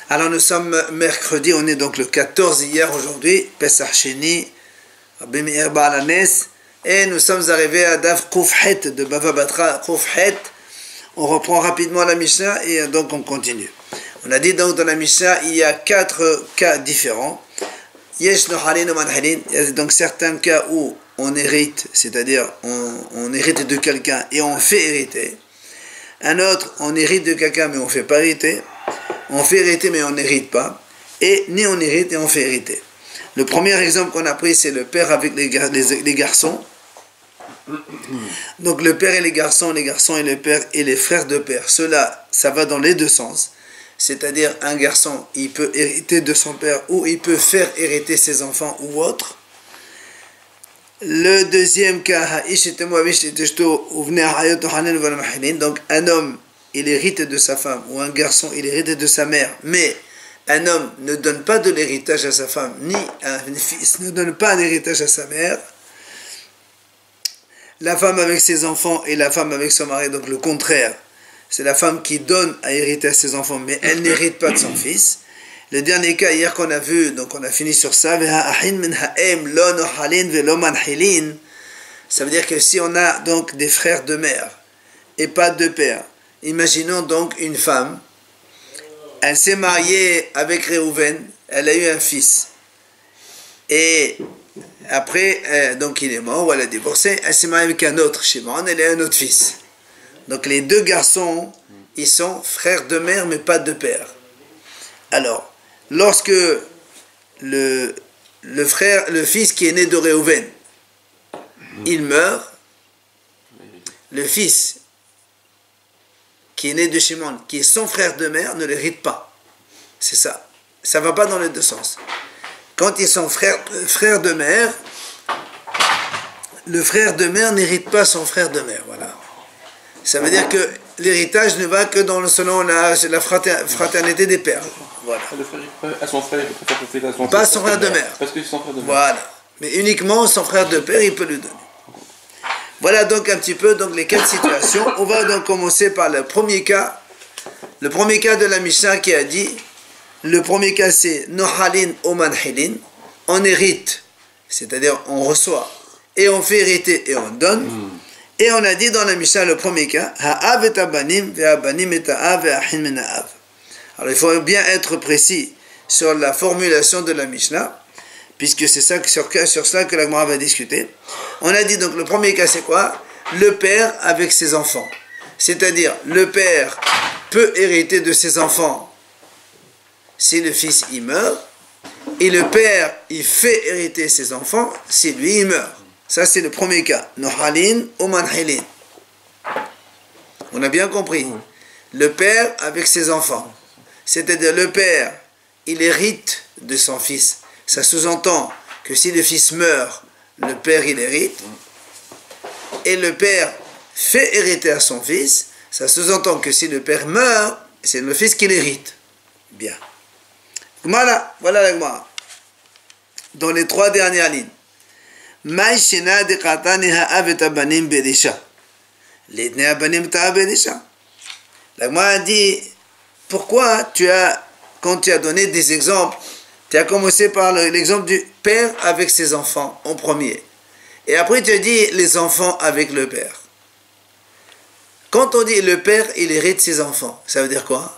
Alors nous sommes mercredi, on est donc le 14 hier aujourd'hui, Pesach Sheni, Rabbi Meir Baal Hanes, et nous sommes arrivés à Daf Kufhet de Bava Batra Kufhet. On reprend rapidement la Mishnah et donc on continue. On a dit donc dans la Mishnah, il y a 4 cas différents. Yesh no halin man halin. Il y a donc certains cas où on hérite, c'est-à-dire on hérite de quelqu'un et on fait hériter. Un autre, on hérite de quelqu'un mais on ne fait pas hériter. On fait hériter mais on n'hérite pas. Et ni on hérite et on fait hériter. Le premier exemple qu'on a pris, c'est le père avec les garçons. Donc le père et les garçons et le père et les frères de père. Cela, ça va dans les deux sens. C'est-à-dire un garçon, il peut hériter de son père ou il peut faire hériter ses enfants ou autres. Le deuxième cas, donc un homme, il hérite de sa femme, ou un garçon, il hérite de sa mère, mais un homme ne donne pas de l'héritage à sa femme, ni un fils ne donne pas d'héritage à sa mère. La femme avec ses enfants et la femme avec son mari, donc le contraire, c'est la femme qui donne à hériter à ses enfants, mais elle n'hérite pas de son fils. Le dernier cas, hier qu'on a vu, donc on a fini sur ça, ça veut dire que si on a donc des frères de mère et pas de père, imaginons donc une femme, elle s'est mariée avec Réhouven, elle a eu un fils, et après, donc il est mort ou elle a divorcé, elle s'est mariée avec un autre Shimon, elle a un autre fils. Donc les deux garçons, ils sont frères de mère mais pas de père. Alors, lorsque le fils qui est né de Réhouven, il meurt, le fils qui est né de Shimon, qui est son frère de mère, ne l'hérite pas. C'est ça. Ça ne va pas dans les deux sens. Quand ils sont frères de mère, le frère de mère n'hérite pas son frère de mère. Voilà. Ça veut dire que l'héritage ne va que selon la fraternité des pères. Voilà. Le frère, à son frère, il peut profiter à son pas son frère de mère. Parce que c'est son frère de mère. Voilà. Mais uniquement son frère de père, il peut lui donner. Voilà donc un petit peu donc les 4 situations. On va donc commencer par le premier cas. Le premier cas de la Mishnah qui a dit, le premier cas c'est Nohalin Oman Hilin. On hérite, c'est-à-dire on reçoit, et on fait hériter et on donne. Et on a dit dans la Mishnah le premier cas, Ha'av et abanim, ve'abanim et ha'av ve'ahin min ha'av. Alors il faut bien être précis sur la formulation de la Mishnah, puisque c'est ça, sur cela que la Gemara va discuter. On a dit donc le premier cas c'est quoi? Le père avec ses enfants. C'est-à-dire le père peut hériter de ses enfants si le fils il meurt, et le père il fait hériter ses enfants si lui il meurt. Ça c'est le premier cas. Nohalin ou manhilin. On a bien compris. Le père avec ses enfants. C'est-à-dire le père il hérite de son fils. Ça sous-entend que si le fils meurt, le père il hérite, et le père fait hériter à son fils. Ça sous-entend que si le père meurt, c'est le fils qui l'hérite. Bien. Voilà la Gemara. Dans les 3 dernières lignes. La Gemara a dit, pourquoi quand tu as donné des exemples, tu as commencé par l'exemple du père avec ses enfants en premier. Et après tu as dit les enfants avec le père. Quand on dit le père, il hérite ses enfants, ça veut dire quoi?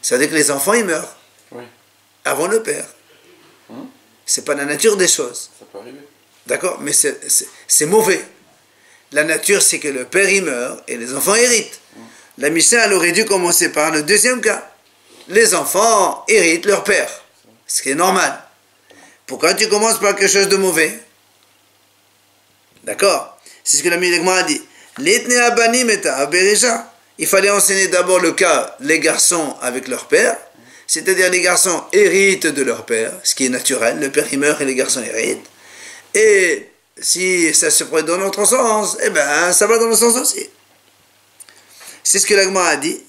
Ça veut dire que les enfants, ils meurent. Oui. Avant le père. C'est pas la nature des choses. Ça peut arriver. D'accord? Mais c'est mauvais. La nature, c'est que le père, il meurt et les enfants héritent. La Mishnah, elle aurait dû commencer par le deuxième cas. Les enfants héritent leur père. Ce qui est normal. Pourquoi tu commences par quelque chose de mauvais? D'accord? C'est ce que la Gemara a dit. Il fallait enseigner d'abord le cas, les garçons avec leur père. C'est-à-dire les garçons héritent de leur père, ce qui est naturel. Le père il meurt et les garçons héritent. Et si ça se prête dans l'autre sens, eh bien ça va dans le sens aussi. C'est ce que la Gemara a dit.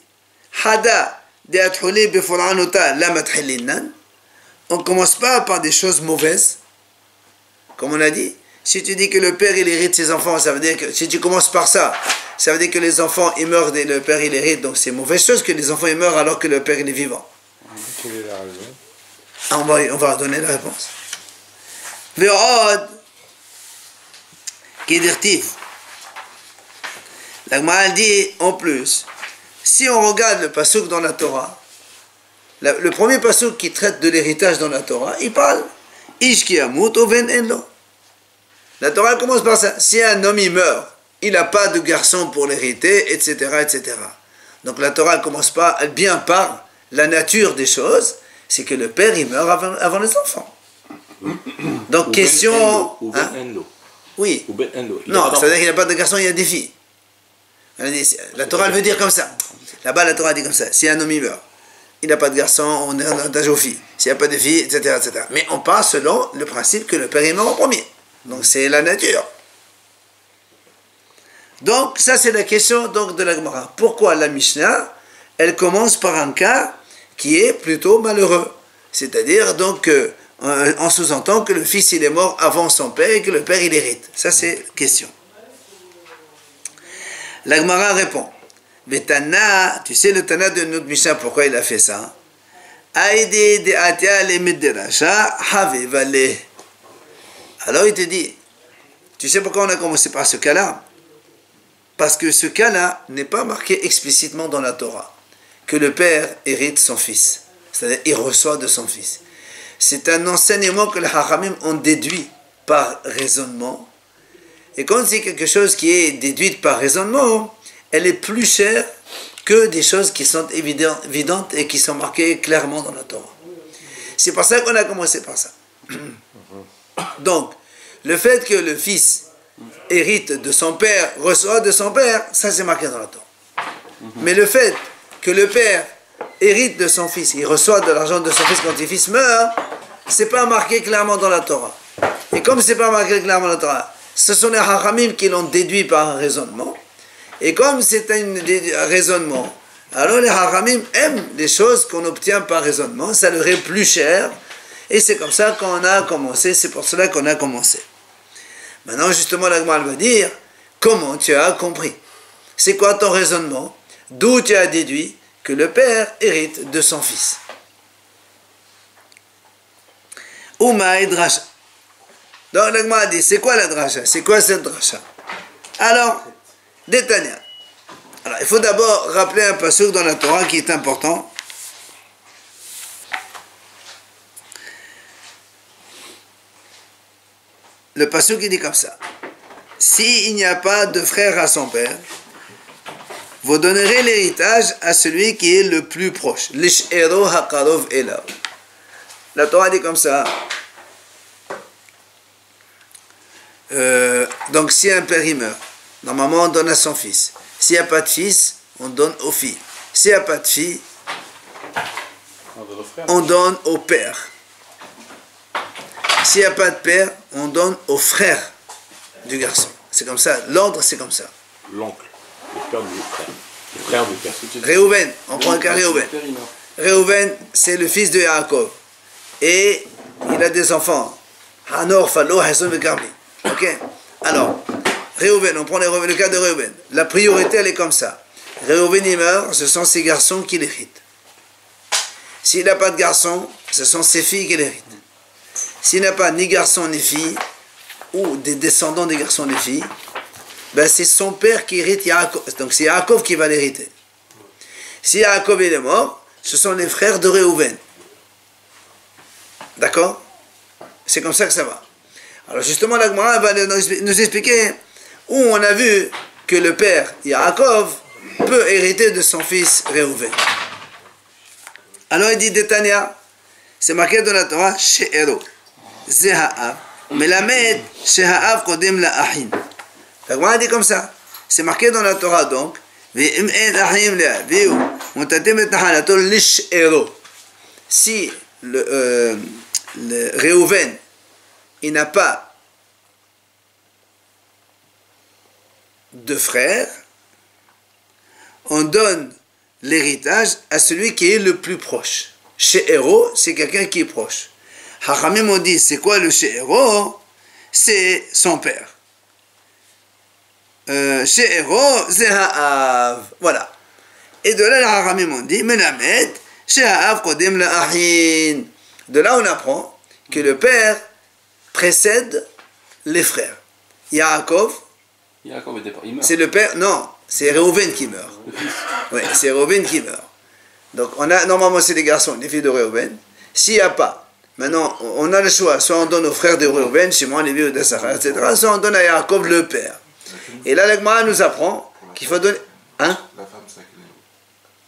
On ne commence pas par des choses mauvaises. Comme on a dit, si tu dis que le père il hérite ses enfants, ça veut dire que si tu commences par ça, ça veut dire que les enfants ils meurent et le père il hérite, donc c'est mauvaise chose que les enfants ils meurent alors que le père il est vivant. quelle est la raison? Ah, on va donner la réponse. Ve'od Kidirtiv. La Gemara dit en plus, si on regarde le pasuk dans la Torah, le premier pasuk qui traite de l'héritage dans la Torah, il parle Ish ki yamut oven en lo. La Torah commence par ça. Si un homme il meurt, il n'a pas de garçon pour l'hériter, etc., etc. Donc la Torah commence pas bien par la nature des choses, c'est que le père il meurt avant les enfants. Donc question... Oui. Non, ça veut dire qu'il n'y a pas de garçon, il y a des filles. La Torah elle veut dire comme ça. Là-bas la Torah dit comme ça. Si un homme il meurt, il n'a pas de garçon, on est en attache aux filles. S'il n'y a pas de filles, etc., etc. Mais on part selon le principe que le père il meurt en premier. Donc c'est la nature. Donc ça c'est la question donc, de la Gemara. Pourquoi la Mishnah, elle commence par un cas qui est plutôt malheureux. C'est-à-dire donc en sous-entend que le fils il est mort avant son père et que le père il hérite. Ça c'est la question. La Gemara répond. Mais Tana, tu sais le Tana de notre Mishnah, pourquoi il a fait ça? Aïdi de atia le midrasha havevale. Alors il te dit, tu sais pourquoi on a commencé par ce cas-là? Parce que ce cas-là n'est pas marqué explicitement dans la Torah, que le père hérite son fils, c'est-à-dire il reçoit de son fils. C'est un enseignement que les Hachamim ont déduit par raisonnement. Et quand c'est quelque chose qui est déduit par raisonnement, elle est plus chère que des choses qui sont évidentes et qui sont marquées clairement dans la Torah. C'est pour ça qu'on a commencé par ça. Donc, le fait que le fils hérite de son père, reçoit de son père, ça c'est marqué dans la Torah. Mais le fait que le père hérite de son fils, il reçoit de l'argent de son fils quand le fils meurt, c'est pas marqué clairement dans la Torah. Et comme c'est pas marqué clairement dans la Torah, ce sont les Hachamim qui l'ont déduit par un raisonnement. Et comme c'est un raisonnement, alors les Hachamim aiment les choses qu'on obtient par raisonnement, ça leur est plus cher. Et c'est comme ça qu'on a commencé, c'est pour cela qu'on a commencé. Maintenant, justement, la Gemara va dire, comment tu as compris? C'est quoi ton raisonnement? D'où tu as déduit que le père hérite de son fils? Uma drasha. Donc la Gemara dit, c'est quoi la drasha? C'est quoi cette drasha? Alors, Détania. Alors, il faut d'abord rappeler un pasuk dans la Torah qui est important. Le pasuk il dit comme ça. S'il n'y a pas de frère à son père, vous donnerez l'héritage à celui qui est le plus proche. L'ish'ero haqarov elav. La Torah dit comme ça. Donc si un père il meurt, normalement on donne à son fils. S'il n'y a pas de fils, on donne aux filles. S'il n'y a pas de filles, on donne au père. S'il n'y a pas de père, on donne au frère du garçon. C'est comme ça, l'ordre c'est comme ça. L'oncle, le père du frère. Le frère du père. Réhouven, on prend le cas Réhouven. Réhouven, c'est le fils de Yaakov. Et il a des enfants. Hanor, Phalo, Hesson et Carmi. Ok? Alors, Réhouven, on prend le cas de Réhouven. La priorité, elle est comme ça. Réhouven, il meurt, ce sont ses garçons qui l'héritent. S'il n'a pas de garçon, ce sont ses filles qui l'héritent. S'il n'a pas ni garçon ni fille, ou des descendants des garçons et des filles, ben c'est son père qui hérite Yaakov. Donc c'est Yaakov qui va l'hériter. Si Yaakov est mort, ce sont les frères de Réhouven. D'accord? C'est comme ça que ça va. Alors justement, la Gemara va nous expliquer où on a vu que le père Yaakov peut hériter de son fils Réhouven. Alors il dit Détania, c'est marqué dans la Torah, She'ero, Zeha'av, Melamed, She'a'av Kodem La'ahim. La Gemara dit comme ça, c'est marqué dans la Torah donc, Ve'im en ahim le'aviu, Montatem et Nahalato l'Ish'ero. Si le Réhouven, il n'a pas de frère, on donne l'héritage à celui qui est le plus proche. She'ero, c'est quelqu'un qui est proche. Hachamim ont dit, c'est quoi le She'ero? C'est son père. She'ero, Zeha'av. Voilà. Et de là, les Hachamim ont dit, Melamed, She'ha'av kodem la'ahin. De là, on apprend que le père précède les frères. Yaakov, Yaakov, au départ, il meurt. c'est le père, non, c'est Réhouven qui meurt. Oui, c'est Réhouven qui meurt. Donc, normalement, c'est les garçons, les filles de Réhouven. S'il n'y a pas, maintenant, on a le choix, soit on donne aux frères de Réhouven, Shimon, Lévi ou Issachar, etc., soit on donne à Yaakov le père. Et là, la Gemara nous apprend qu'il faut donner. Hein? La femme, c'est quel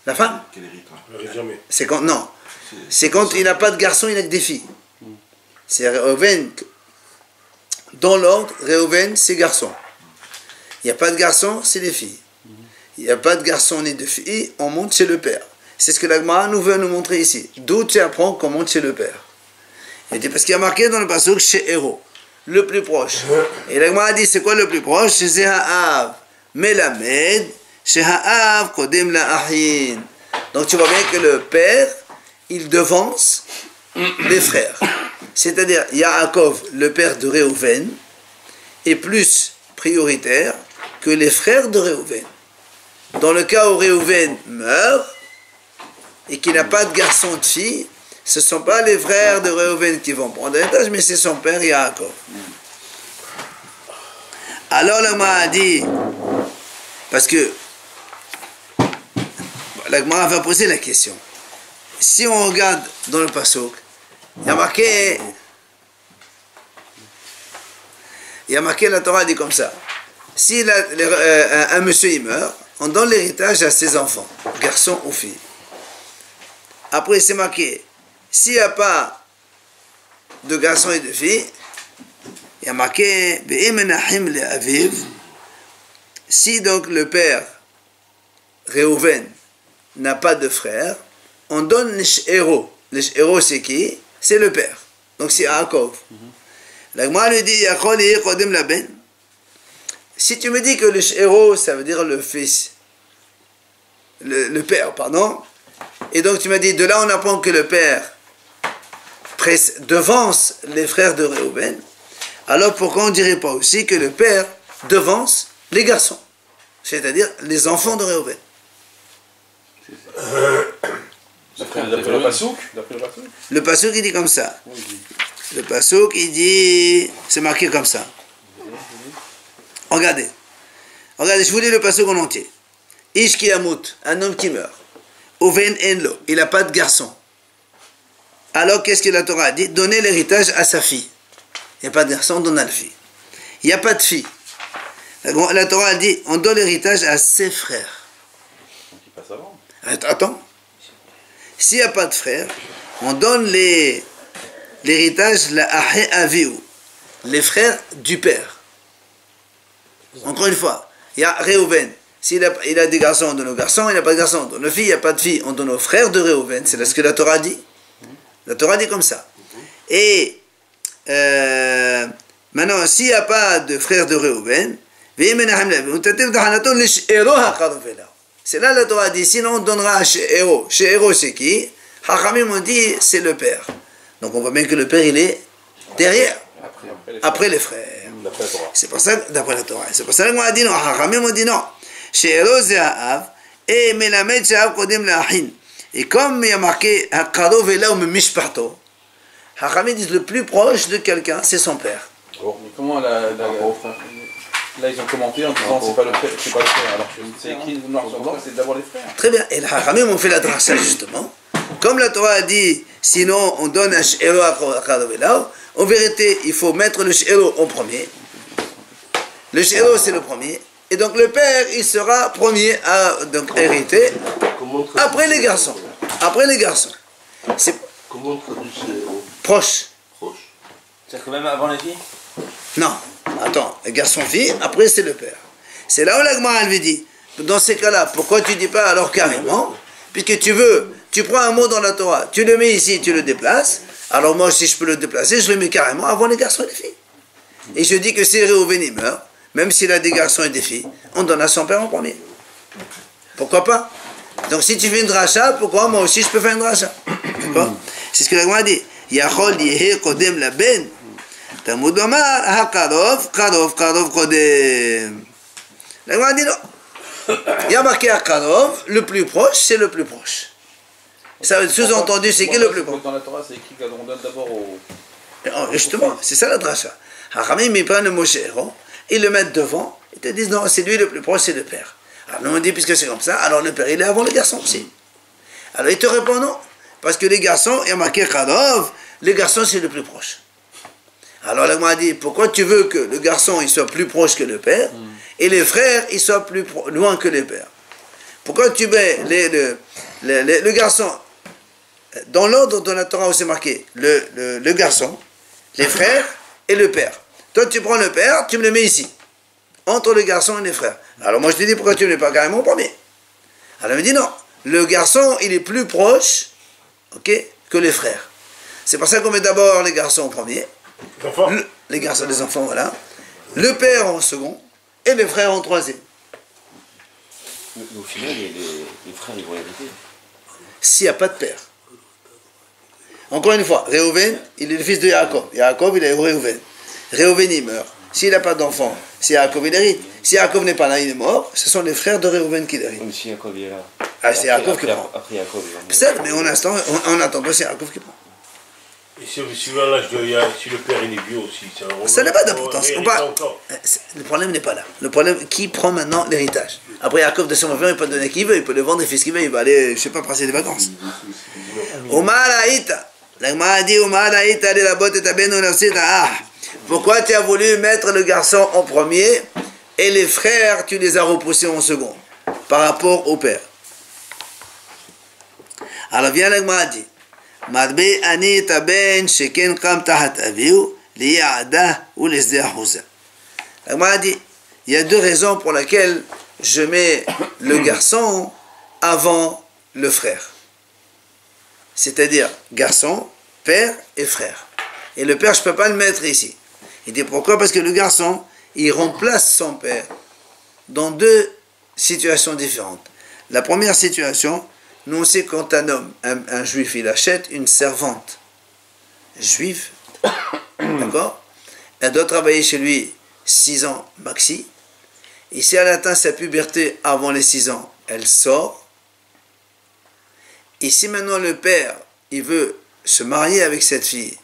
La femme? hérite. Jamais. C'est quand, non. C'est quand il n'a pas de garçons, il n'a que des filles. C'est Réhouven. Dans l'ordre, Réhouven, c'est garçon. Il n'y a pas de garçons, c'est les filles. Il n'y a pas de garçons ni de filles, on monte chez le père. C'est ce que la Gemara nous veut nous montrer ici. D'où tu apprends qu'on monte chez le père. Il dit parce qu'il y a marqué dans le passage chez Héros, le plus proche. Et la Gemara dit c'est quoi le plus proche? C'est Ha'av Melamed, chez Ha'av Kodem La'ahin. Donc tu vois bien que le père, il devance les frères. C'est-à-dire Yaakov, le père de Réhouven, est plus prioritaire que les frères de Réhouven. Dans le cas où Réhouven meurt et qu'il n'a pas de garçon de fille, ce ne sont pas les frères de Réhouven qui vont prendre l'héritage, mais c'est son père Yaakov. Alors la Gemara a dit, parce que la Gemara va poser la question. Si on regarde dans le pasuk, il y a marqué, la Torah dit comme ça. Si un monsieur il meurt, on donne l'héritage à ses enfants, garçons ou filles. Après c'est marqué, s'il n'y a pas de garçons et de filles, il y a marqué, si donc le père Réhouven n'a pas de frère, on donne les héros. Les héros c'est qui? C'est le père. Donc c'est Yaakov. La Gemara lui dit, si tu me dis que le héros ça veut dire le fils, le père, pardon, et donc tu m'as dit, de là on apprend que le père devance les frères de Réhouven, alors pourquoi on ne dirait pas aussi que le père devance les garçons, c'est-à-dire les enfants de Réhouven? D'après le Passouk. Le pasuk il dit comme ça. Le pasuk il dit, c'est marqué comme ça. Regardez, je vous lis le pasuk en entier. Ish ki yamut, un homme qui meurt. Uven enlo, il n'a pas de garçon. Alors qu'est-ce que la Torah a dit? Donner l'héritage à sa fille. Il n'y a pas de garçon, on donne à la fille. Il n'y a pas de fille. La Torah a dit, on donne l'héritage à ses frères. Attends. S'il n'y a pas de frères, on donne l'héritage, la ahe aviou, les frères du père. Encore une fois, il y a Réhouven. S'il a des garçons, on donne aux garçons, il n'a pas de garçons, on donne aux filles, il n'y a pas de filles, on donne aux frères de Réhouven. C'est ce que la Torah dit. La Torah dit comme ça. Et maintenant, s'il n'y a pas de frères de Réhouven, c'est là la Torah dit, sinon on donnera à She'ero. She'ero c'est qui? Hachamim on dit c'est le père. Donc on voit bien que le père il est derrière, après les frères. C'est pour ça, d'après la Torah. C'est pour ça qu'on a dit non. Hachamim on dit non. She'ero c'est Ha'av et Melamed She'av Kodem La'ahin. Et comme il y a marqué Ha'karov Ela ou Mishparto, Hachamim disent le plus proche de quelqu'un c'est son père. Mais comment là ils ont commenté en disant c'est pas le frère, alors que c'est écrit noir sur blanc, c'est d'abord les frères. Très bien, et les Hachamim ont fait la dracha justement. Comme la Torah a dit, sinon on donne un She'ero à Kadovelau, en vérité il faut mettre le She'ero en premier. Le She'ero c'est le premier, et donc le père il sera premier à donc, hériter après les garçons. Après les garçons. C'est Comment on traduit She'ero? proche. C'est-à-dire que même avant les filles? Non, attends, garçon-fille, après c'est le père. C'est là où la Gemara elle lui dit, dans ces cas-là, pourquoi tu dis pas alors carrément, puisque tu prends un mot dans la Torah, tu le mets ici, tu le déplaces, alors moi si je peux le déplacer, je le mets carrément avant les garçons et les filles. Et je dis que si Réhouven il meurt, même s'il a des garçons et des filles, on donne à son père en premier. Pourquoi pas? Donc si tu fais une dracha, pourquoi moi aussi je peux faire une dracha? D'accord? C'est ce que la Gemara dit. Yachol yehe kodem la ben. Talmud Omar, ha-karov, karov, karov, kodem. La Gemara dit non. Il y a marqué ha-karov, le plus proche, c'est le plus proche. Ça sous-entendu, c'est qui est le plus proche? Dans la Torah, c'est écrit qu'on donne d'abord au... Justement, c'est ça la dracha. Haramim, ils prennent le Moshe Aaron, ils le mettent devant, ils te disent non, c'est lui le plus proche, c'est le père. Alors nous on dit, puisque c'est comme ça, alors le père il est avant le garçon aussi. Alors il te répond non, parce que les garçons, il y a marqué Khadov, les garçons c'est le plus proche. Alors là, moi dit, pourquoi tu veux que le garçon il soit plus proche que le père, et les frères ils soient plus loin que les pères? Pourquoi tu mets le garçon dans l'ordre de la Torah où c'est marqué le garçon, les frères et le père? Toi tu prends le père, tu me le mets ici, entre le garçon et les frères. Alors moi je te dis, pourquoi tu ne mets pas carrément au premier? Alors elle me dit non, le garçon il est plus proche, ok, que les frères. C'est pour ça qu'on met d'abord les garçons en premier, les garçons, les enfants, voilà, le père en second et les frères en troisième. Mais au final, les frères, ils vont hériter. S'il n'y a pas de père. Encore une fois, Réhouven, il est le fils de Yaakov. Yaakov, il a eu Réhouven. Réhouven, il meurt. S'il n'a pas d'enfant, si Yaakov, il hérite. Si Yaakov n'est pas là, il est mort. Ce sont les frères de Réhouven qui l'héritent. Même si Yaakov est là. Ah, c'est Yaakov qui prend. Après Yaakov, Peut-être, mais en attendant, c'est Yaakov qui prend. Et si l'âge de si le père il est vieux aussi, ça n'a pas d'importance. Le problème n'est pas là. Le problème, qui prend maintenant l'héritage? Après, Yaakov de son enfant, il peut donner qui veut, il peut le vendre, il fait ce qu'il veut, il va aller, je ne sais pas, passer des vacances. Pourquoi tu as voulu mettre le garçon en premier et les frères, tu les as repoussés en second par rapport au père? Alors viens l'Agma dit. La Gemara dit, il y a deux raisons pour lesquelles je mets le garçon avant le frère. C'est-à-dire garçon, père et frère. Et le père, je ne peux pas le mettre ici. Il dit pourquoi? Parce que le garçon, il remplace son père dans deux situations différentes. La première situation, nous on sait quand un homme, un juif, il achète une servante juive, d'accord? Elle doit travailler chez lui 6 ans maxi, et si elle atteint sa puberté avant les 6 ans, elle sort. Et si maintenant le père, il veut se marier avec cette fille,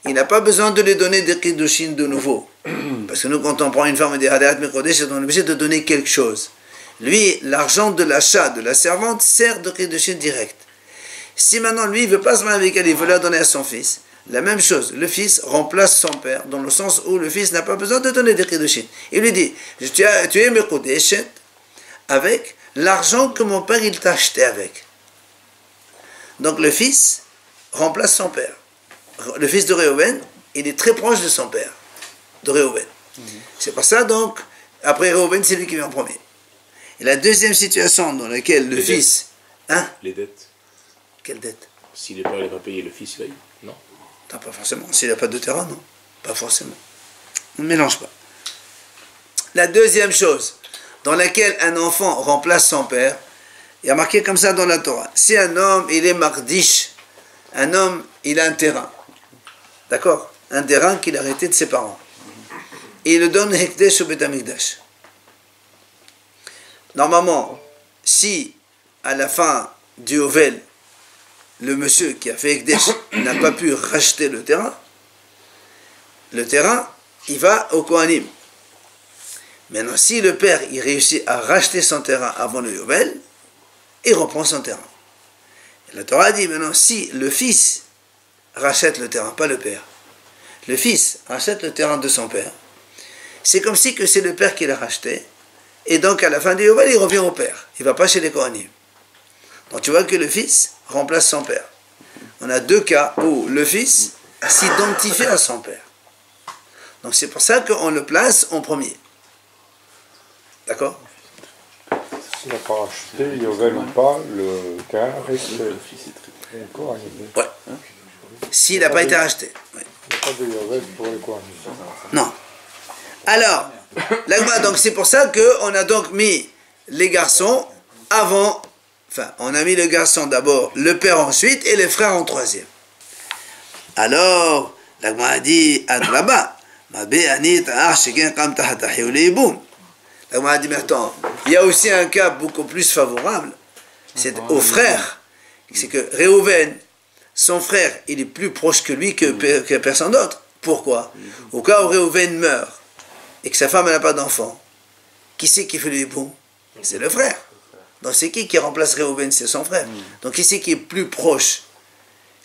il n'a pas besoin de lui donner des kiddushin de nouveau. Parce que nous, quand on prend une femme et des hadat mekodesh, on est obligé de donner quelque chose. Lui, l'argent de l'achat de la servante sert de kiddushin direct. Si maintenant lui, il ne veut pas se marier avec elle, il veut la donner à son fils, la même chose, le fils remplace son père, dans le sens où le fils n'a pas besoin de donner des kiddushin. Il lui dit, tu es mekodesh avec l'argent que mon père il t'a acheté avec. Donc le fils remplace son père. Le fils de Réhouven, il est très proche de son père, de Réhouven. C'est pour ça donc, après Réhouven, c'est lui qui vient en premier. Et la deuxième situation dans laquelle le fils... Hein? Les dettes. Quelle dette? Si les pères n'ont pas payé, le fils, il a eu. Non. Non, pas forcément. S'il n'a pas de terrain, non. Pas forcément. On ne mélange pas. La deuxième chose dans laquelle un enfant remplace son père, il y a marqué comme ça dans la Torah. Si un homme, il est mardish, un homme, il a un terrain. D'accord? Un terrain qu'il a arrêté de ses parents. Et il le donne Hekdesh au Beth Amikdash. Normalement, si à la fin du Yovel, le monsieur qui a fait Hekdesh n'a pas pu racheter le terrain, il va au Kohanim. Maintenant, si le père il réussit à racheter son terrain avant le Yovel, il reprend son terrain. Et la Torah dit maintenant, si le fils rachète le terrain, pas le père, le fils rachète le terrain de son père, c'est comme si que c'est le père qui l'a racheté, et donc à la fin du Yovel, il revient au père. Il ne va pas chez les Kohanim. Donc tu vois que le fils remplace son père. On a deux cas où le fils s'identifie à son père. Donc c'est pour ça qu'on le place en premier. D'accord? S'il n'a pas racheté, Yovel ou pas, le terrain reste encore à ouais. S'il n'a pas été racheté. Ouais. Il n'y a pas de Yovel pour les Kohanim. Non. Alors, donc c'est pour ça qu'on a donc mis les garçons avant, enfin, on a mis le garçon d'abord, le père ensuite, et les frères en troisième. Alors, l'Agma a dit, Adraba, l'Agma a dit, mais attends, il y a aussi un cas beaucoup plus favorable, c'est aux frères C'est que Réhouven, son frère, il est plus proche que lui que personne d'autre. Pourquoi? Au cas où Réhouven meurt et que sa femme n'a pas d'enfant, qui c'est qui fait le hiboum? C'est le frère. Donc c'est qui remplace Réhouven? C'est son frère. Donc qui c'est qui est plus proche?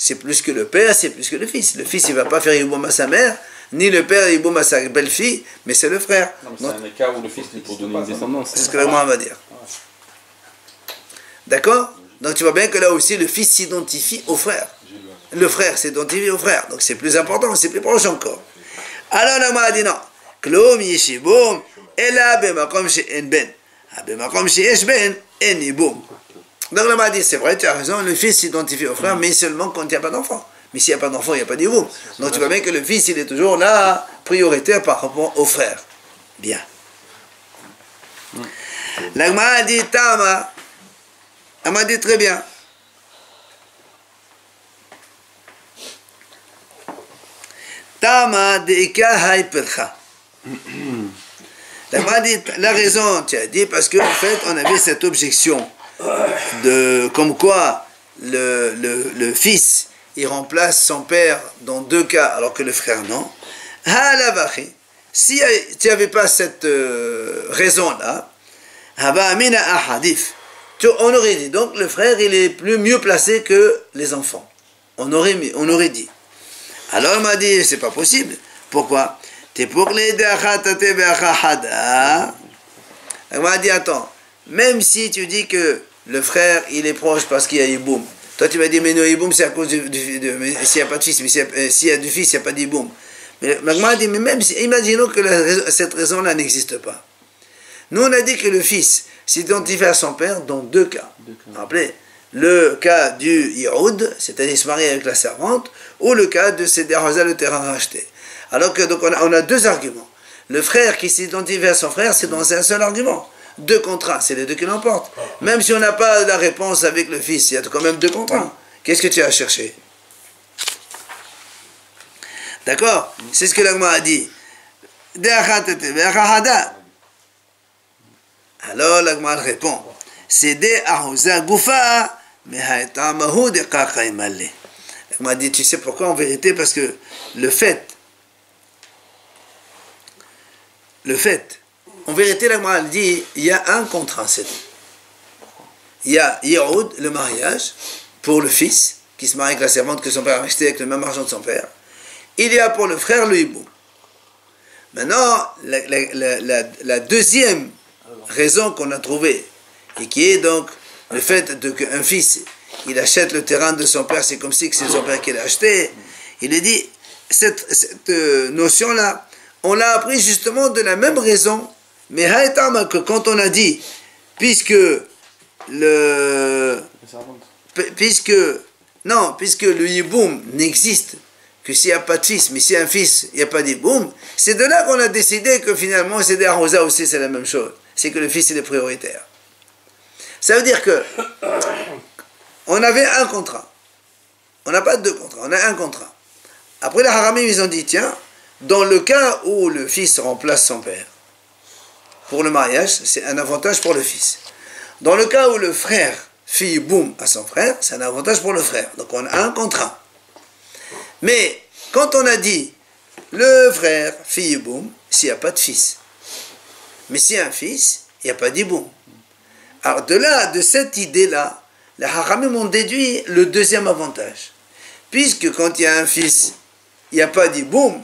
C'est plus que le père, c'est plus que le fils. Le fils, il ne va pas faire hiboum à sa mère, ni le père hiboum à sa belle-fille, mais c'est le frère. C'est un cas où le fils est pour donner une descendance. C'est ce que le Gemara va dire. D'accord? Donc tu vois bien que là aussi, le fils s'identifie au frère. Le frère s'identifie au frère. Donc c'est plus important, c'est plus proche encore. Alors la Gemara dit non. Klom yishiboum, ela bemakom she'en ben. Bemakom she'esh ben, en hiboum. Donc la Gemara dit, c'est vrai, tu as raison, le fils s'identifie au frère, mais seulement quand il n'y a pas d'enfant. Mais s'il n'y a pas d'enfant, il n'y a pas d'hiboum. Donc tu vois bien que le fils, il est toujours là, prioritaire par rapport au frère. Bien. La Gemara dit, Tama, elle m'a dit très bien. Tama deika haipelcha. La Gemara dit, la raison, tu as dit, parce qu'en fait, on avait cette objection comme quoi le fils, il remplace son père dans 2 cas, alors que le frère non. Si tu n'avais pas cette raison-là, on aurait dit, donc le frère, il est mieux placé que les enfants. On aurait dit. Alors il m'a dit, c'est pas possible. Pourquoi? Il m'a dit, attends, même si tu dis que le frère, il est proche parce qu'il y a hiboum. Toi, tu m'as dit, mais non, hiboum, c'est à cause s'il n'y a pas de fils, mais s'il y a du fils, il n'y a pas d'hiboum. Mais Magma a dit, mais même si, imaginons que cette raison-là n'existe pas. Nous, on a dit que le fils s'identifie à son père dans 2 cas. Rappelez, le cas du Yehoud, c'est-à-dire se marier avec la servante, ou le cas de Seder Haza, le terrain racheté. Alors que donc on a 2 arguments. Le frère qui s'identifie à son frère, c'est dans un seul argument. 2 contre 1, c'est les 2 qui l'emportent. Même si on n'a pas la réponse avec le fils, il y a quand même 2 contre 1. Qu'est-ce que tu as cherché? D'accord? C'est ce que l'Agma a dit. Alors l'Agma répond, c'est des Ahuza Goufa, mais Haïtamahu de Kakaïmalé. L'Agma dit, tu sais pourquoi en vérité? Parce que le fait, en vérité, l'Agma dit, il y a un contre 1, c'est tout. Il y a Yehoud, le mariage, pour le fils, qui se marie avec la servante que son père a acheté avec le même argent de son père. Il y a pour le frère le hiboum. Maintenant, la deuxième raison qu'on a trouvée, et qui est donc le fait qu'un fils, il achète le terrain de son père, c'est comme si c'est son père qui l'a acheté, il est dit, cette notion-là, on l'a appris justement de la même raison, mais haïtama, que quand on a dit, puisque le hiboum n'existe que s'il n'y a pas de fils, mais s'il y a un fils, il n'y a pas d'hiboum, c'est de là qu'on a décidé que finalement, c'est des arrosa aussi, c'est la même chose. C'est que le fils, il est prioritaire. Ça veut dire que on avait un contrat. On n'a pas 2 contrats, on a un contrat. Après, les haramim, ils ont dit, tiens, dans le cas où le fils remplace son père, pour le mariage, c'est un avantage pour le fils. Dans le cas où le frère fait hiboum à son frère, c'est un avantage pour le frère. Donc on a un contrat. Mais quand on a dit le frère fait hiboum, s'il n'y a pas de fils. Mais s'il y a un fils, il n'y a pas d'hiboum. Alors de cette idée-là, les haramim ont déduit le deuxième avantage. Puisque quand il y a un fils, il n'y a pas d'hiboum,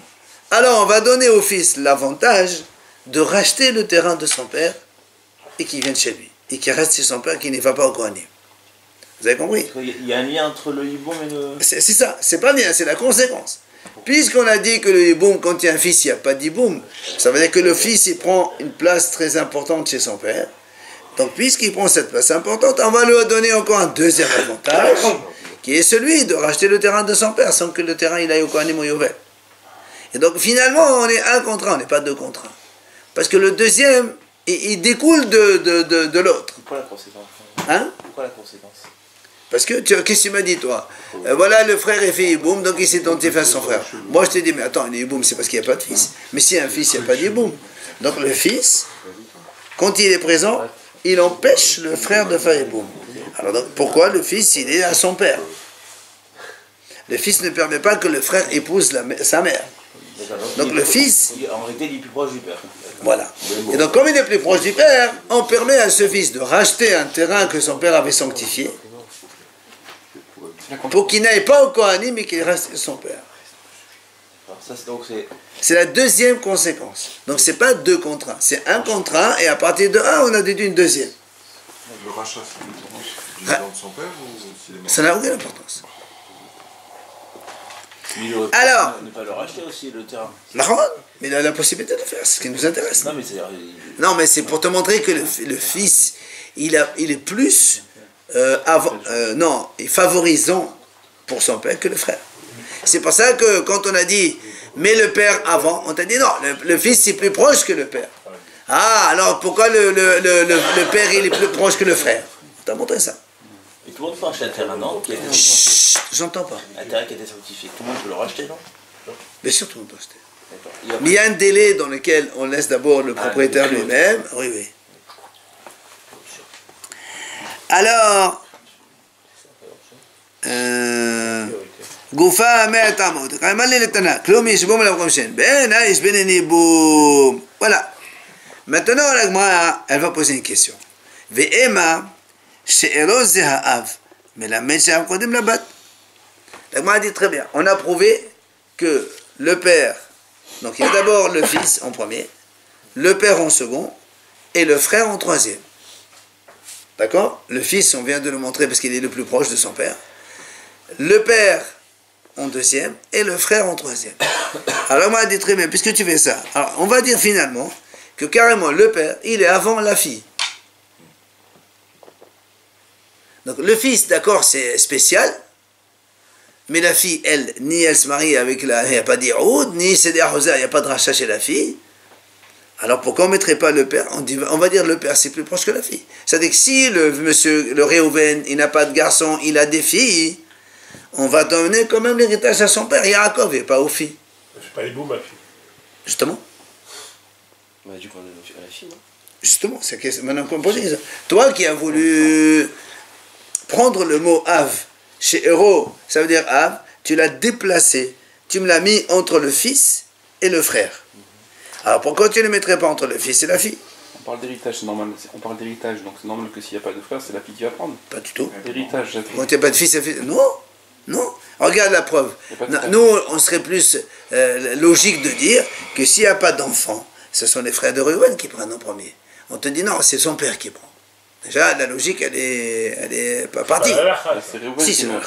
alors on va donner au fils l'avantage de racheter le terrain de son père et qu'il vienne chez lui. Et qu'il reste chez son père, qu'il ne va pas au Kohanim. Vous avez compris? Il y a un lien entre le hiboum et le... C'est ça, c'est pas bien, c'est la conséquence. Puisqu'on a dit que le hiboum, quand il y a un fils, il n'y a pas d'hiboum, ça veut dire que le fils, il prend une place très importante chez son père. Donc, puisqu'il prend cette place importante, on va lui donner encore un deuxième avantage, qui est celui de racheter le terrain de son père, sans que le terrain, il aille au Kohanim ou Yovel. Et donc, finalement, on est 1 contre 1, on n'est pas 2 contre 1. Parce que le deuxième, il découle de l'autre. Pourquoi la conséquence? Hein? Pourquoi la conséquence? Parce que, qu'est-ce que tu m'as dit, toi? Voilà, le frère est fait hiboum, donc il s'identifie à son frère. Moi, je t'ai dit, mais attends, un hiboum, c'est parce qu'il n'y a pas de fils. Mais s'il y a un fils, il n'y a pas d'hiboum. Donc le fils, quand il est présent, il empêche le frère de faire hiboum. Alors donc, pourquoi le fils, il est à son père? Le fils ne permet pas que le frère épouse sa mère. Donc le fils... En réalité, il est plus proche du père. Voilà. Et donc comme il est plus proche du père, on permet à ce fils de racheter un terrain que son père avait sanctifié pour qu'il n'aille pas au Kohanim mais qu'il reste son père. C'est la deuxième conséquence. Donc c'est pas 2 contre 1, c'est 1 contre 1 et à partir de 1 on a déduit une deuxième. Le rachat, c'est du nom de son père ou c'est les morts? Ça n'a aucune importance. Alors, ne pas le racheter aussi, le terrain. Mais il a la possibilité de le faire, c'est ce qui nous intéresse. Non, mais c'est pour te montrer que le fils, il est plus favorisant pour son père que le frère. C'est pour ça que quand on a dit mais le père avant, on t'a dit non, le fils c'est plus proche que le père. Ah, alors pourquoi le père il est plus proche que le frère? On t'a montré ça. Et tout le monde peut acheter un terrain, non? Chut, j'entends pas. Un terrain qui a été sanctifié, tout le monde peut le racheter, non? Bien sûr, tout le monde peut acheter. Mais il y a un délai dans lequel on laisse d'abord le propriétaire lui-même. Oui, oui. Alors, Goufa Me'atamot. Voilà. Maintenant, la Gemara, elle va poser une question. Ve'ema she'eroz zeha'av melamed she'av kodem labat. La Gemara dit très bien. On a prouvé que le père, donc il y a d'abord le fils en premier, le père en second et le frère en troisième. D'accord? Le fils, on vient de le montrer parce qu'il est le plus proche de son père. Le père en deuxième et le frère en troisième. Alors on m'a dit très bien, puisque tu fais ça, alors on va dire finalement que carrément le père, il est avant la fille. Donc le fils, d'accord, c'est spécial, mais la fille, elle, ni elle se marie avec il n'y a pas d'Iroud, ni c'est d'Arrosa, il n'y a pas de rachat chez la fille. Alors pourquoi on ne mettrait pas le père? On va dire le père, c'est plus proche que la fille. C'est-à-dire que si le Réhouven, il n'a pas de garçon, il a des filles, on va donner quand même l'héritage à son père, Yaakov, et pas aux filles. C'est pas les bouts, ma fille. Justement. On a dû prendre à la fille, non? Justement, c'est maintenant qu'on pose ça. Toi qui as voulu prendre le mot Av, chez Héros, ça veut dire Av, tu l'as déplacé, tu me l'as mis entre le fils et le frère. Alors pourquoi tu ne le mettrais pas entre le fils et la fille? On parle d'héritage, c'est normal. On parle d'héritage, donc c'est normal que s'il n'y a pas de frère, c'est la fille qui va prendre. Pas du tout. Héritage, j'ai Quand il n'y a pas de fils, non, non. Regarde la preuve. Nous, on serait plus logique de dire que s'il n'y a pas d'enfant, ce sont les frères de Reuven qui prennent en premier. On te dit non, c'est son père qui prend. Déjà, la logique, elle est pas partie. C'est Réhouven qui meurt.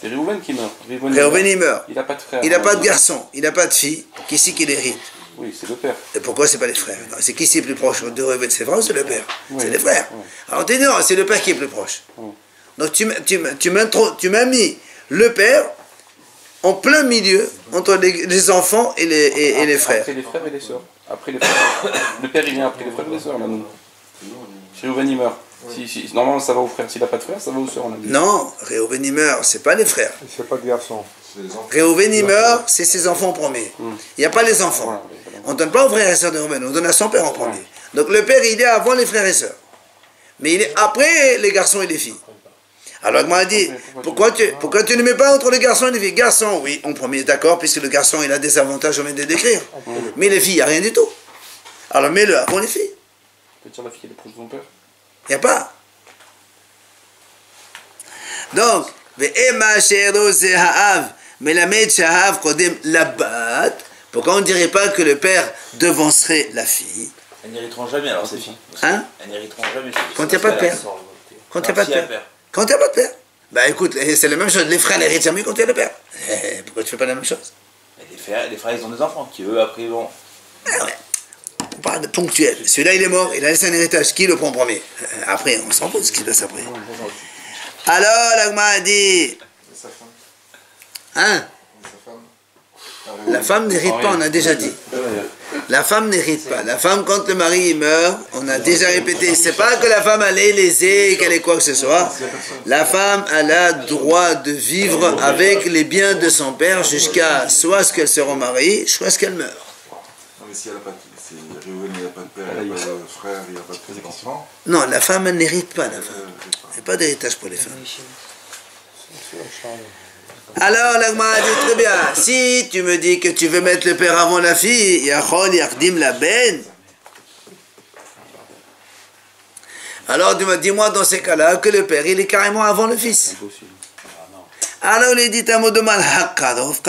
C'est Réhouven qui meurt. Réhouven, il meurt. Il n'a pas de frère. Il n'a pas de garçon, il n'a pas de fille. Qui c'est qui l'hérite? Oui, c'est le père. Et pourquoi c'est pas les frères? C'est qui c'est plus proche de Réhouven? C'est vrai ou c'est le père? Oui. C'est les frères. Oui. Alors on te dit non, c'est le père qui est plus proche. Oui. Donc tu m'as mis le père en plein milieu entre les enfants et les frères. Après les frères et les sœurs. Après les frères. Le père il vient après les frères et les sœurs, là, nous. Si Réhouven il meurt. Normalement ça va aux frères. S'il n'a pas de frères, ça va aux sœurs, on a dit. Non, Réhouven il meurt, c'est pas les frères. C'est pas de garçon. Réhouven il meurt, c'est ses enfants en premier. Il n'y a pas les enfants. On ne donne pas aux frères et sœurs de Réhouven, on donne à son père en premier. Donc le père il est avant les frères et sœurs. Mais il est après les garçons et les filles. Alors il m'a dit, pourquoi tu ne mets pas entre les garçons et les filles? Garçons, oui, en premier, d'accord, puisque le garçon il a des avantages, on vient de les décrire. Mais les filles, il n'y a rien du tout. Alors mets-le avant les filles. Tu peux dire la fille elle est proche de son père? Il n'y a pas. Donc, pourquoi on ne dirait pas que le père devancerait la fille? Elles n'hériteront jamais alors ces filles. Hein? Elles n'hériteront jamais. Quand il n'y a pas de père. Quand il n'y a pas de père. Quand il n'y a pas de père. Bah écoute, c'est la même chose. Les frères n'héritent jamais quand il y a le père. Pourquoi tu fais pas la même chose? Les frères, ils ont des enfants qui, eux, après, vont... Ah ouais. On parle de ponctuel. Celui-là, il est mort, il a laissé un héritage. Qui le prend en premier? Après, on s'en fout de ce qu'il laisse après. Alors, l'Agma a dit... Hein? La femme n'hérite pas, on a déjà dit. La femme n'hérite pas. La femme, quand le mari meurt, on a déjà répété, c'est pas que la femme elle est lésée, qu'elle est quoi que ce soit. La femme, elle a droit de vivre avec les biens de son père jusqu'à soit ce qu'elle se remarie, soit ce qu'elle meurt. Non, mais si elle n'a pas de Réhouven, il n'a pas de père, frère, il n'y a pas plus d'enfants. Non, la femme, elle n'hérite pas, la femme. Il n'y a pas d'héritage pour les femmes. Alors, l'Agma a dit très bien, si tu me dis que tu veux mettre le père avant la fille, Yachol Yardim la ben. Alors, dis-moi dans ces cas-là que le père, il est carrément avant le fils. Alors, il dit un mot de mal, Kadov.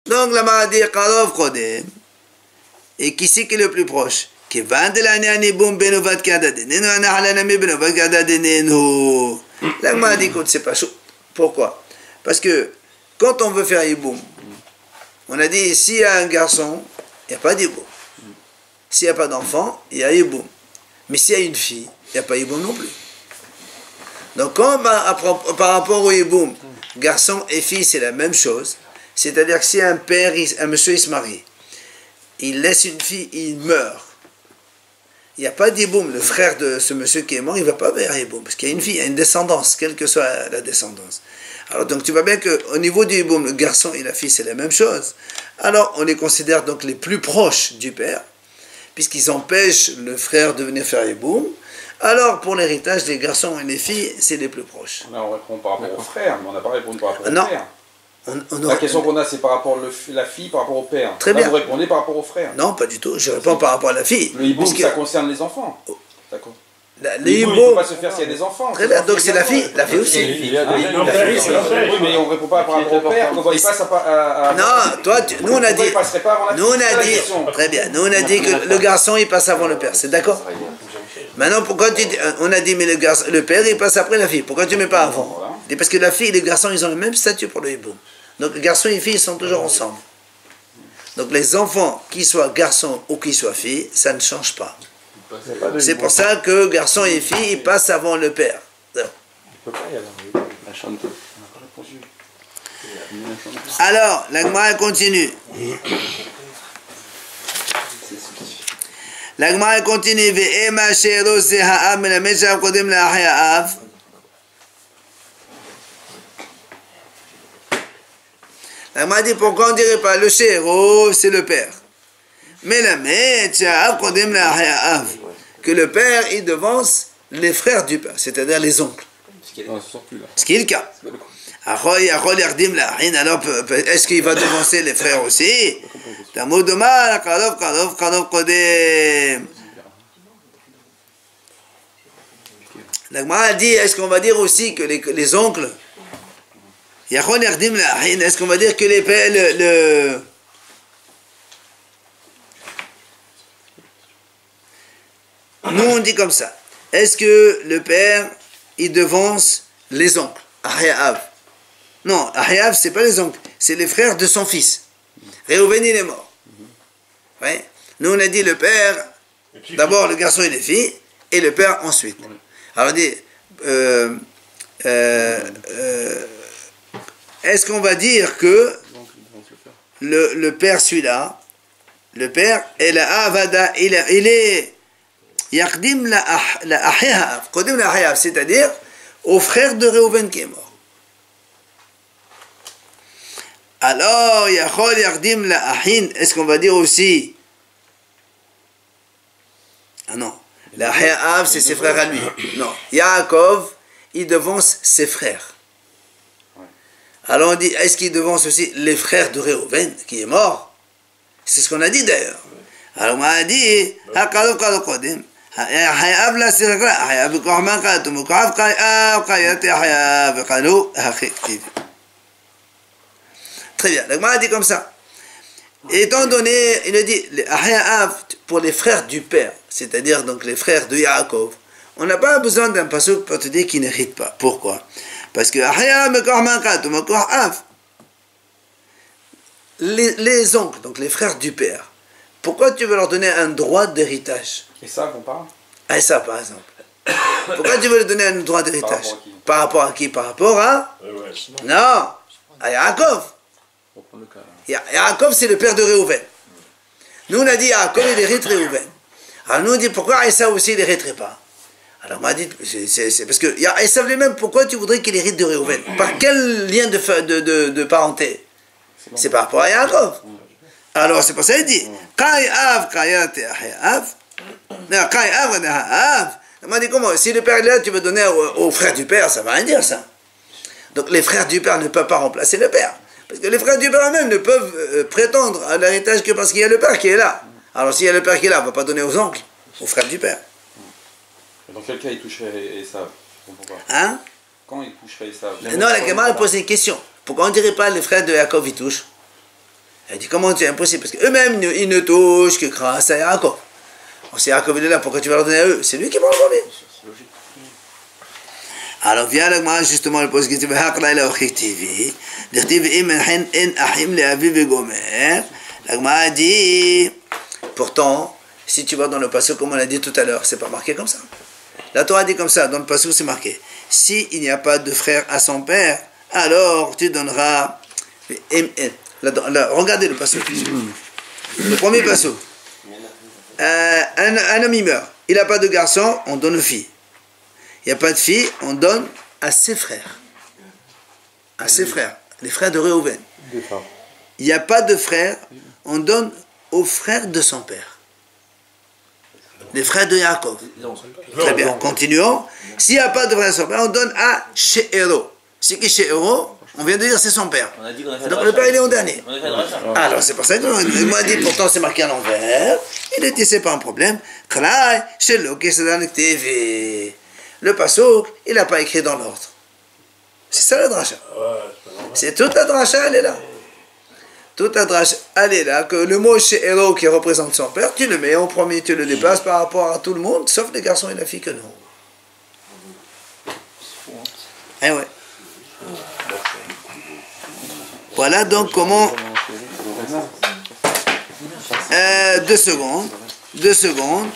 Donc, la m'a dit Kadov Kodem. Et qui c'est qui est le plus proche? Qui va de l'année à Niboum Benovat Kadadenen, ou Anahalanami Benovat Kadadenen. La m'a dit écoute, c'est pas chaud. Pourquoi? Parce que quand on veut faire Yiboum, on a dit s'il y a un garçon, il n'y a pas d'Yiboum. S'il n'y a pas d'enfant, il y a Yiboum. Mais s'il y a une fille, il n'y a pas Yiboum non plus. Donc, quand, par rapport au Yiboum, garçon et fille, c'est la même chose. C'est-à-dire que si un père, un monsieur, il se marie, il laisse une fille, il meurt. Il n'y a pas d'Yiboum. Le frère de ce monsieur qui est mort, il ne va pas vers Yiboum. Parce qu'il y a une fille, il y a une descendance, quelle que soit la descendance. Alors, donc, tu vois bien qu'au niveau du Yiboum, le garçon et la fille, c'est la même chose. Alors, on les considère donc les plus proches du père, puisqu'ils empêchent le frère de venir faire Yiboum. Alors, pour l'héritage, les garçons et les filles, c'est les plus proches. Là, on répond par rapport au frère, mais on n'a pas répondu par rapport au Non. père. La question qu'on a, c'est par rapport à la fille, par rapport au père. Très Là, bien. vous répondez par rapport au frère. Non, pas du tout. Je réponds par rapport à la fille. Le hiboum, Puisque ça concerne les enfants. D'accord. le Le hiboum, il ne hiboum, peut pas se faire s'il y a des enfants. très bien. Donc c'est la fille aussi. Oui, mais on ne répond pas par rapport au père. Il passe à... Non, toi, nous on a dit. Il passerait pas avant la fille. Nous on a C'est la dit. question. Très bien. Nous on a dit que le garçon il passe avant le père. C'est d'accord? Maintenant, pourquoi tu dis, on a dit mais le père il passe après la fille. Pourquoi tu ne mets pas avant? Voilà. C'est parce que la fille et le garçon ils ont le même statut pour le hiboum. Donc les garçons et les filles ils sont toujours ensemble. Donc les enfants, qu'ils soient garçons ou qu'ils soient filles, ça ne change pas. C'est pour ça que garçons et filles ils passent avant le père. Alors, la Gemara continue. La Gemara continue. Ve'ema she'ero zeha'av melamed she'av kodem la'achyav. La Gemara dit pourquoi on ne dirait pas le she'ero, c'est le père. Melamed she'av kodem la'achyav. Que le père, il devance les frères du père, c'est-à-dire les oncles. Non, ça sort plus là. Ce qui est le cas. Alors, est-ce qu'il va devancer les frères aussi? La Gemara dit, est-ce qu'on va dire aussi que les oncles, est-ce qu'on va dire que les pères, nous on dit comme ça. Est-ce que le père, il devance les oncles? Ahyav. Non, Ahyav, c'est pas les oncles, c'est les frères de son fils. Réhouven, il est mort. Ouais. Nous, on a dit le père, d'abord le garçon et les filles, et le père ensuite. Alors on dit, est-ce qu'on va dire que le père celui-là, le père, et la avada, il est Yardim la Ahyav, Kodim la Ahyav, c'est-à-dire au frère de Réhouven qui est mort. Alors, Yachol Yardim la Ahin, est-ce qu'on va dire aussi? Ah non, la Ahyav, c'est ses frères à lui. Non, Yaakov, il devance ses frères. Alors on dit, est-ce qu'il devance aussi les frères de Réhouven qui est mort? C'est ce qu'on a dit d'ailleurs. Alors on a dit, Ahyav la Sirkla, Ahyav Kohman Katum, Kohav Kayat Ahyav, Kalou, Achiktiv. Très bien, la Gemara a dit comme ça. Étant donné, il a dit, les Ahyav pour les frères du père, c'est-à-dire donc les frères de Yaakov, on n'a pas besoin d'un passouk pour te dire qu'ils n'héritent pas. Pourquoi? Parce que Ahyav Kohman Katum, Kohav, les oncles, donc les frères du père, pourquoi tu veux leur donner un droit d'héritage? Et ça, on parle? Ah, ça, par exemple. Pourquoi tu veux leur donner un droit d'héritage? Par rapport à qui? Par rapport à? Non, à Yaakov. Yaakov, c'est le père de Réhouven. Nous, on a dit Yaakov, il hérite Réhouven. Alors nous, on dit pourquoi Esav aussi, il n'hériterait pas? Alors on m'a dit, c'est parce que Esav lui-même, pourquoi tu voudrais qu'il hérite de Réhouven? Par quel lien de parenté? C'est par rapport à Yaakov. Alors c'est pour ça qu'il dit m'a dit comment? Si le père est là, tu veux donner aux frères du père, ça va rien dire ça. Donc les frères du père ne peuvent pas remplacer le père. Parce que les frères du père eux-mêmes ne peuvent prétendre à l'héritage que parce qu'il y a le père qui est là. Alors s'il y a le père qui est là, on ne va pas donner aux oncles, aux frères du père. Dans quel cas il toucherait Esav? Je comprends pas. Hein? Quand il toucherait Esav? Non, la Gemara pose une question. Pourquoi on ne dirait pas les frères de Yaakov ils touchent? Elle dit comment c'est impossible? Parce qu'eux-mêmes ils ne touchent que grâce à Yaakov. Si Yaakov il est là, pourquoi tu vas leur donner à eux? C'est lui qui prend le premier. Alors vient la Gemara justement le pose question. La Gemara dit pourtant, si tu vas dans le passage comme on l'a dit tout à l'heure, c'est pas marqué comme ça. La Torah dit comme ça, dans le passage c'est marqué. S'il n'y a pas de frère à son père, alors tu donneras. Regardez le passage. Le premier passage. Un homme il meurt. Il n'a pas de garçon, on donne aux filles. Il n'y a pas de fille, on donne à ses frères. À ses frères. Les frères de Réhouven. Il n'y a pas de frères, on donne aux frères de son père. Les frères de Yaakov. Très bien, continuons. S'il n'y a pas de frère de son père, on donne à She'ero. C'est qui She'ero? On vient de dire c'est son père. Donc le père il est en dernier. Alors c'est pour ça qu'il m'a dit pourtant c'est marqué à l'envers. Il est dit c'est pas un problème. Le passouk il n'a pas écrit dans l'ordre. C'est ça la dracha. C'est toute la dracha elle est là. Toute la dracha elle est là que le mot She'ero qui représente son père tu le mets en premier, tu le déplaces par rapport à tout le monde sauf les garçons et la fille que non. Eh ouais. Voilà donc comment. 2 secondes. 2 secondes.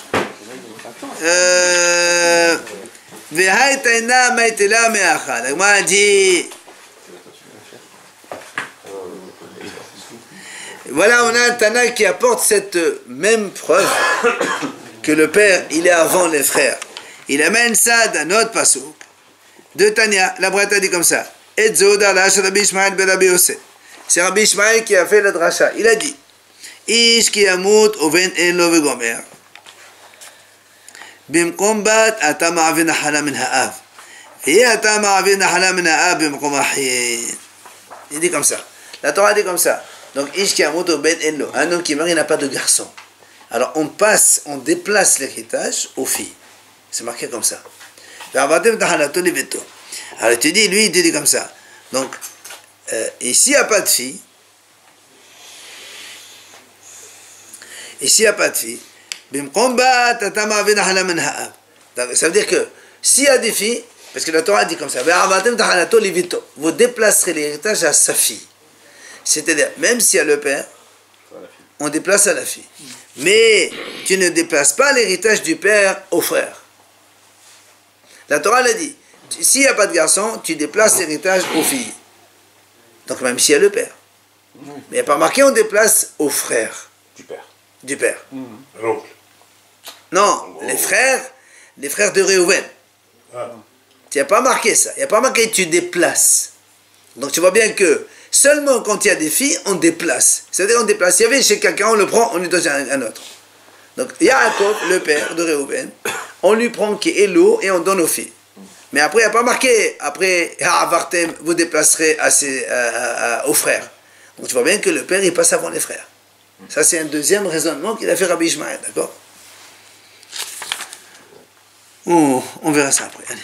Moi dit. Voilà, on a un Tana qui apporte cette même preuve que le père il est avant les frères. Il amène ça d'un autre passouk de Tanya. La Braïta dit comme ça. Et Rabbi Ishmael ben Rabbi Yosef. C'est Rabbi Ishmael qui a fait la dracha. Il a dit Ish ki yamut uven en lo vegomer bimkom bat ata ma'avin hala min ha'av et ata ma'avin hala min ha'av bimkom ahin. Il dit comme ça. La Torah dit comme ça. Donc Ish ki yamut uven en lo. Un homme qui meurt, il n'a pas de garçon. Alors on déplace l'héritage aux filles. C'est marqué comme ça. Alors tu dis, lui il dit comme ça. Donc ici il n'y a pas de fille. Ici il n'y a pas de fille. Ça veut dire que s'il y a des filles, parce que la Torah dit comme ça, vous déplacerez l'héritage à sa fille. C'est-à-dire, même s'il y a le père, on déplace à la fille. Mais tu ne déplaces pas l'héritage du père au frère. La Torah l'a dit. S'il n'y a pas de garçon, tu déplaces l'héritage aux filles. Donc même s'il y a le père. Mais il n'y a pas marqué on déplace aux frères. Du père. Non, les frères de Réhouven. Tu n'as pas marqué ça. Il n'y a pas marqué tu déplaces. Donc tu vois bien que seulement quand il y a des filles, on déplace. C'est-à-dire on déplace. S'il y avait chez quelqu'un, on le prend, on lui donne un autre. Donc Yaakov, le père de Réhouven, on lui prend qui est l'eau et on donne aux filles. Mais après, il n'y a pas marqué, après, vous déplacerez aux frères. Donc tu vois bien que le père, il passe avant les frères. Ça, c'est un deuxième raisonnement qu'il a fait Rabbi Ishmael, d'accord? On verra ça après. Allez.